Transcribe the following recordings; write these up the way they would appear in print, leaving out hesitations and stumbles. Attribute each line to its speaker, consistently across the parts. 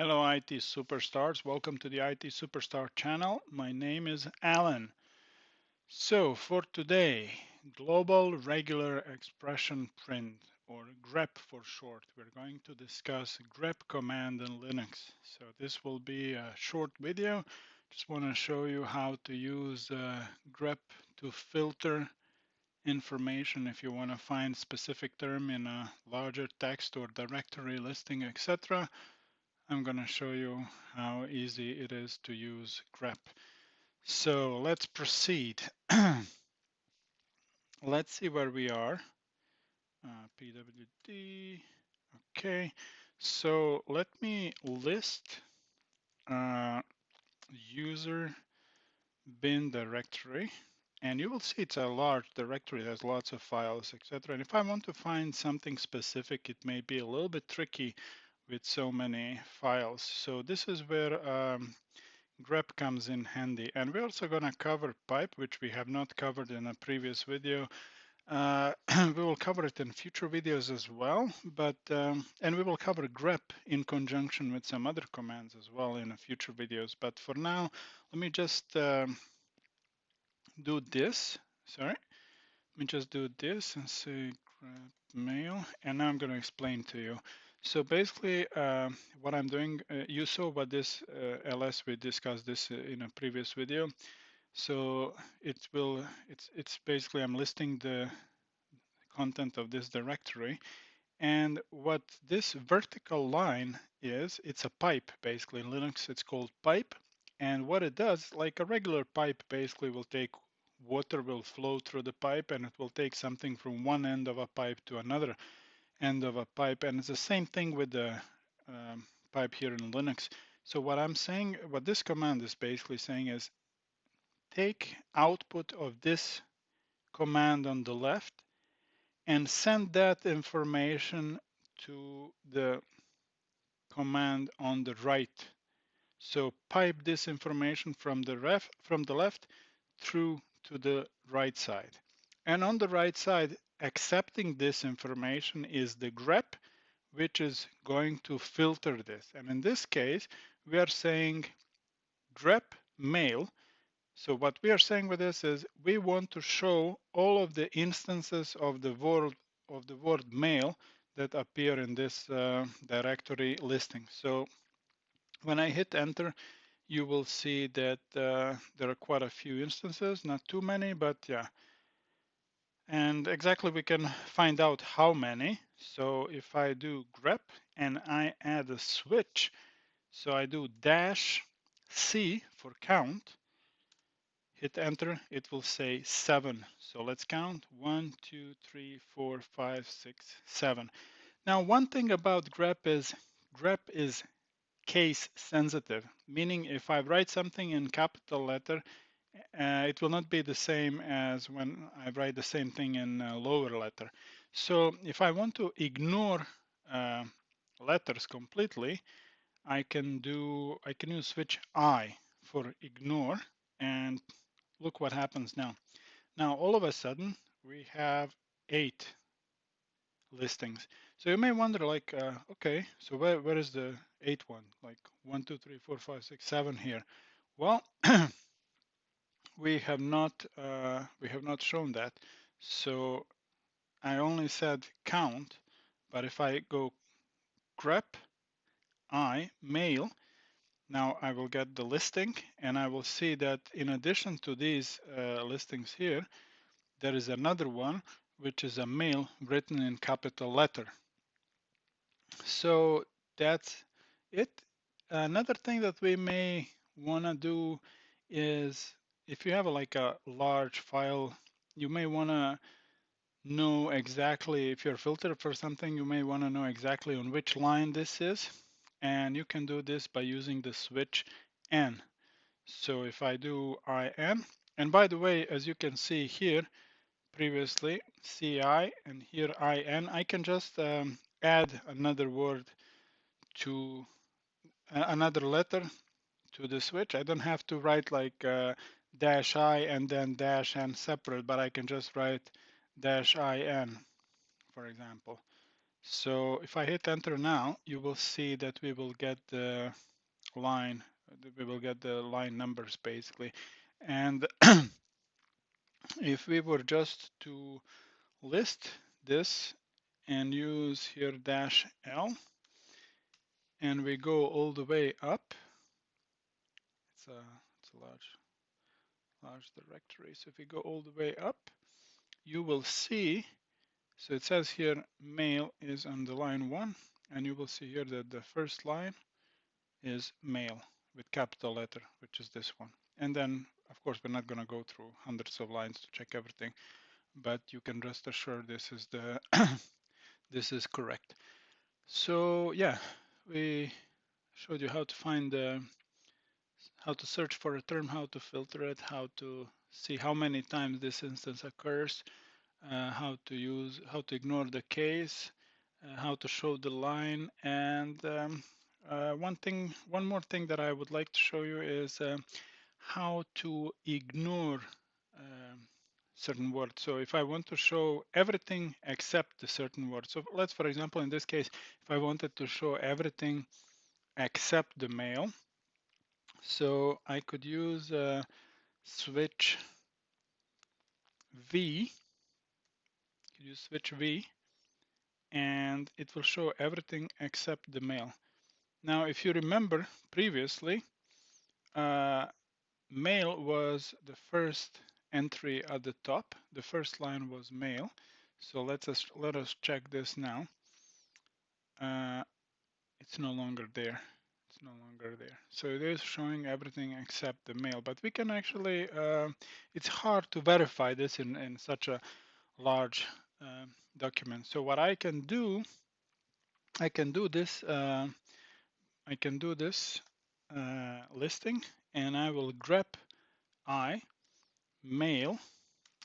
Speaker 1: Hello, IT superstars. Welcome to the IT Superstar channel. My name is Alan. So, for today, Global Regular Expression Print, or GREP for short, we're going to discuss GREP command in Linux. So, this will be a short video. Just want to show you how to use GREP to filter information if you want to find specific term in a larger text or directory listing, etc. I'm going to show you how easy it is to use grep. So let's proceed. Let's see where we are. PWD. Okay. So let me list user bin directory. And you will see it's a large directory. There's lots of files, etc. And if I want to find something specific, it may be a little bit tricky with so many files. So this is where grep comes in handy. And we're also going to cover pipe, which we have not covered in a previous video. We will cover it in future videos as well, but and we will cover grep in conjunction with some other commands as well in future videos. But for now, let me just do this. Sorry, let me just do this and say grep mail, and now I'm going to explain to you. So basically, what I'm doing, you saw what this ls, we discussed this in a previous video. So it's basically I'm listing the content of this directory. And what this vertical line is, it's a pipe basically. In Linux, it's called pipe. And what it does, like a regular pipe, basically will take water will flow through the pipe and it will take something from one end of a pipe to another end of a pipe. And it's the same thing with the pipe here in Linux. So what I'm saying, what this command is basically saying is take output of this command on the left and send that information to the command on the right. So pipe this information from the left through to the right side. And on the right side, accepting this information is the grep, which is going to filter this. And in this case, we are saying grep mail. So what we are saying with this is we want to show all of the instances of the word mail that appear in this directory listing. So when I hit enter, you will see that there are quite a few instances, not too many, but yeah. And exactly we can find out how many. So if I do grep and I add a switch, so I do -c for count, hit enter, it will say 7. So let's count 1, 2, 3, 4, 5, 6, 7. Now, one thing about grep is case sensitive, meaning if I write something in capital letter, it will not be the same as when I write the same thing in lower letter. So if I want to ignore letters completely, I can use switch I for ignore, and look what happens now. Now, all of a sudden, we have 8 listings. So you may wonder, like, okay, so where is the 8th one? Like 1, 2, 3, 4, 5, 6, 7 here. Well, we have not shown that. So I only said count, but if I go grep I mail, now I will get the listing, and I will see that in addition to these listings here, there is another one, which is a mail written in capital letter. So that's it. Another thing that we may want to do is if you have like a large file, you may want to know exactly, if you're filtered for something, you may want to know exactly on which line this is. And you can do this by using the switch N. So if I do IN, and by the way, as you can see here, previously CI and here IN, I can just add another word to another letter to the switch. I don't have to write like -I and then -N separate, but I can just write -IN, for example. So if I hit enter now, you will see that we will get the line, numbers basically. And if we were just to list this and use here -L, and we go all the way up, it's a large directory. So if we go all the way up, you will see, so it says here mail is on the line 1, and you will see here that the first line is mail with capital letter, which is this one. And then, of course, we're not going to go through hundreds of lines to check everything, but you can rest assured this is the this is correct. So yeah, we showed you how to find how to search for a term, how to filter it, how to see how many times this instance occurs, how to ignore the case, how to show the line, and one more thing that I would like to show you is how to ignore certain words. So if I want to show everything except the certain word, so let's, for example, in this case, if I wanted to show everything except the mail, so I could use switch V, and it will show everything except the mail. Now, if you remember previously, mail was the first entry at the top. The first line was mail. So let us check this now. It's no longer there. It's no longer there. So it is showing everything except the mail. But we can actually, it's hard to verify this in such a large document. So what I can do, I can do this listing, and I will grep I mail,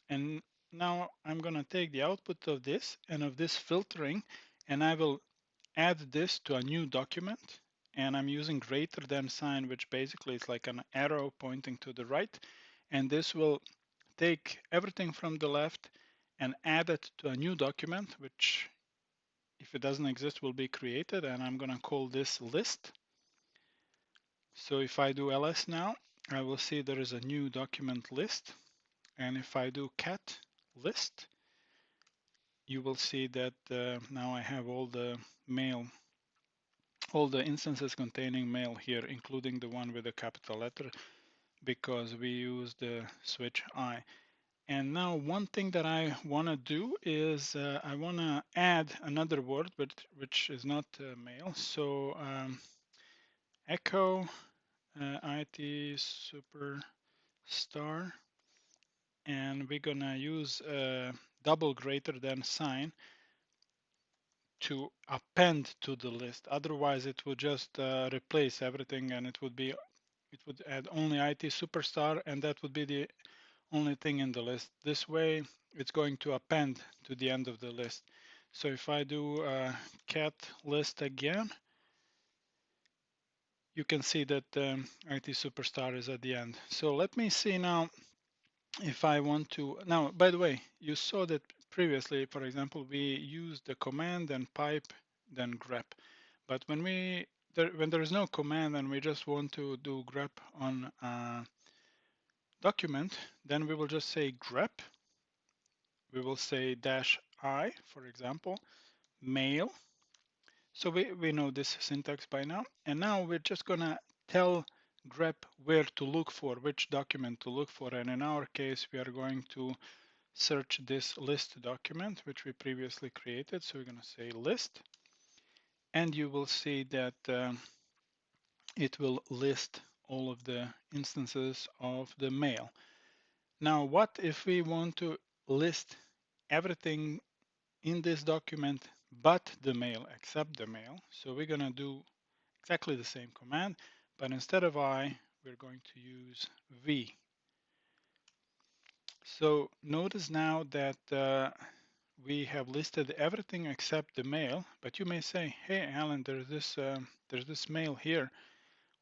Speaker 1: and now I'm going to take the output of this and of this filtering, and I will add this to a new document, and I'm using greater than sign, which basically is like an arrow pointing to the right, and this will take everything from the left and add it to a new document, which if it doesn't exist will be created, and I'm going to call this list. So if I do ls now, I will see there is a new document list, and if I do cat list, you will see that now I have all the mail, all the instances containing mail here, including the one with a capital letter, because we use the switch I. And now one thing that I want to do is I want to add another word, which is not mail. So echo IT superstar, and we're gonna use double greater than sign to append to the list. Otherwise, it would just replace everything, and it would add only IT superstar, and that would be the only thing in the list. This way, it's going to append to the end of the list. So if I do cat list again, you can see that IT superstar is at the end. So let me see now if I want to. Now, by the way, you saw that previously, for example, we used the command and pipe, then grep. But when there is no command and we just want to do grep on a document, then we will just say grep. We will say -I, for example, mail. So we know this syntax by now. And now we're just gonna tell grep where to look for, which document to look for. And in our case, we are going to search this list document, which we previously created. So we're gonna say list. And you will see that it will list all of the instances of the mail. Now, what if we want to list everything in this document but the mail, except the mail? So we're gonna do exactly the same command, but instead of I, we're going to use V. So notice now that we have listed everything except the mail, but you may say, hey, Alan, there's this mail here.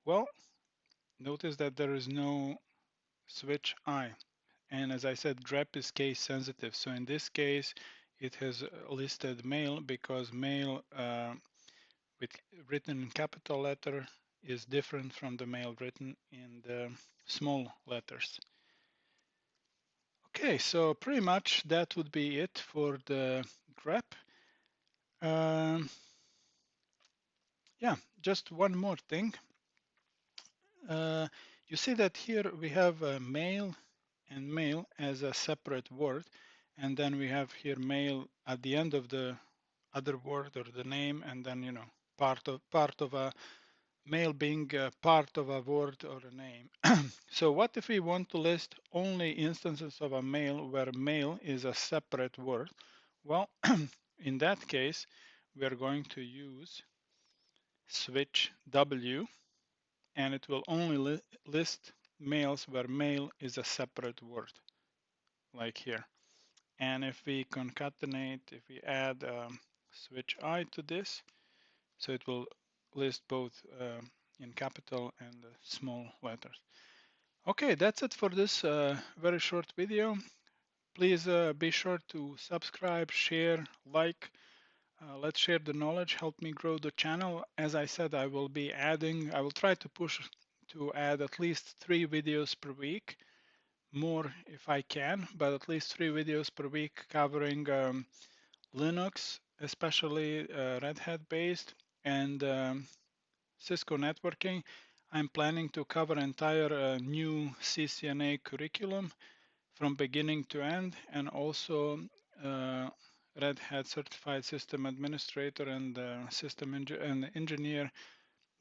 Speaker 1: Well, notice that there is no switch I. And as I said, grep is case sensitive. So in this case, it has listed male because male with written in capital letter is different from the male written in the small letters. Okay, so pretty much that would be it for the GREP. Yeah, just one more thing. You see that here we have male and male as a separate word, and then we have here male at the end of the other word or the name, and then part of a male being part of a word or a name. So what if we want to list only instances of a male where male is a separate word? Well, in that case, we are going to use switch W, and it will only list males where male is a separate word, like here. And if we concatenate, if we add switch I to this, so it will list both in capital and small letters. Okay, that's it for this very short video. Please be sure to subscribe, share, like. Let's share the knowledge, help me grow the channel. As I said, I will try to push to add at least 3 videos per week, more if I can, but at least 3 videos per week covering Linux, especially Red Hat based, and Cisco networking. I'm planning to cover entire new CCNA curriculum from beginning to end, and also uh, Red Hat Certified System Administrator and System Engineer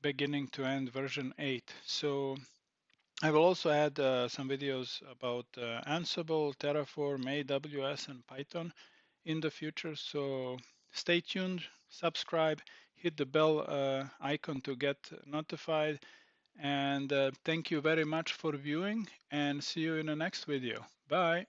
Speaker 1: beginning to end version 8. So I will also add some videos about Ansible, Terraform, AWS, and Python in the future. So stay tuned, subscribe, hit the bell icon to get notified. And thank you very much for viewing, and see you in the next video. Bye.